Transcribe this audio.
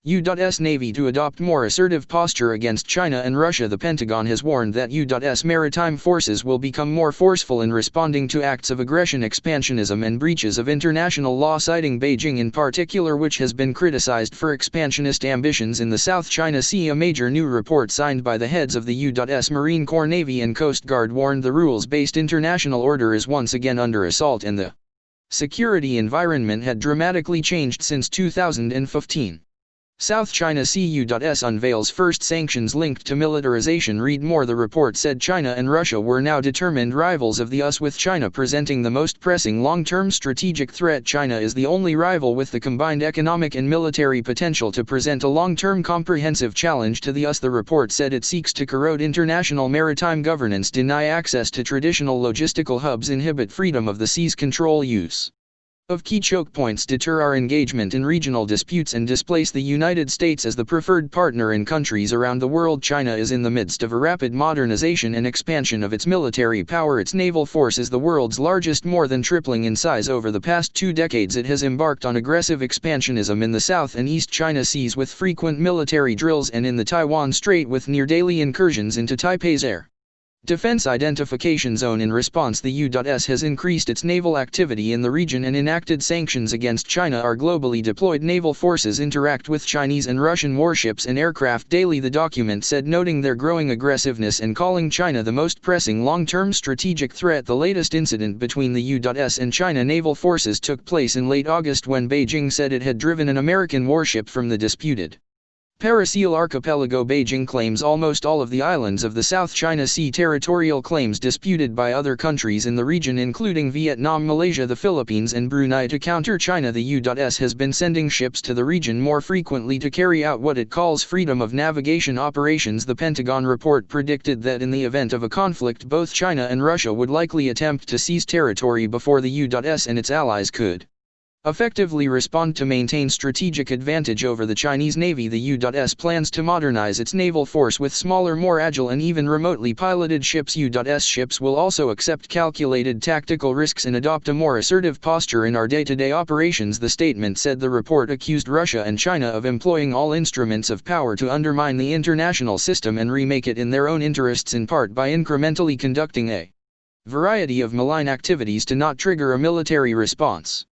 U.S. Navy to adopt more assertive posture against China and Russia. The Pentagon has warned that U.S. maritime forces will become more forceful in responding to acts of aggression, expansionism and breaches of international law, citing Beijing in particular, which has been criticized for expansionist ambitions in the South China Sea. A major new report signed by the heads of the U.S. Marine Corps, Navy and Coast Guard warned the rules-based international order is once again under assault and the security environment had dramatically changed since 2015. South China Sea. U.S. unveils first sanctions linked to militarization. Read more. The report said China and Russia were now determined rivals of the US, with China presenting the most pressing long-term strategic threat. China is the only rival with the combined economic and military potential to present a long-term comprehensive challenge to the US. The report said it seeks to corrode international maritime governance, deny access to traditional logistical hubs, inhibit freedom of the seas, control use of key choke points, deter our engagement in regional disputes and displace the United States as the preferred partner in countries around the world. China is in the midst of a rapid modernization and expansion of its military power. Its naval force is the world's largest, more than tripling in size over the past 2 decades. It has embarked on aggressive expansionism in the South and East China Seas with frequent military drills, and in the Taiwan Strait with near-daily incursions into Taipei's air defense identification zone. In response, the U.S. has increased its naval activity in the region and enacted sanctions against China. Our globally deployed naval forces interact with Chinese and Russian warships and aircraft daily, the document said, noting their growing aggressiveness and calling China the most pressing long-term strategic threat. The latest incident between the U.S. and China naval forces took place in late August when Beijing said it had driven an American warship from the disputed Parasil archipelago. Beijing claims almost all of the islands of the South China Sea, territorial claims disputed by other countries in the region including Vietnam, Malaysia, the Philippines and Brunei. To counter China, the U.S. has been sending ships to the region more frequently to carry out what it calls freedom of navigation operations. The Pentagon report predicted that in the event of a conflict, both China and Russia would likely attempt to seize territory before the U.S. and its allies could effectively respond to maintain strategic advantage over the Chinese Navy. The U.S. plans to modernize its naval force with smaller, more agile and even remotely piloted ships. U.S. ships will also accept calculated tactical risks and adopt a more assertive posture in our day-to-day operations, the statement said. The report accused Russia and China of employing all instruments of power to undermine the international system and remake it in their own interests, in part by incrementally conducting a variety of malign activities to not trigger a military response.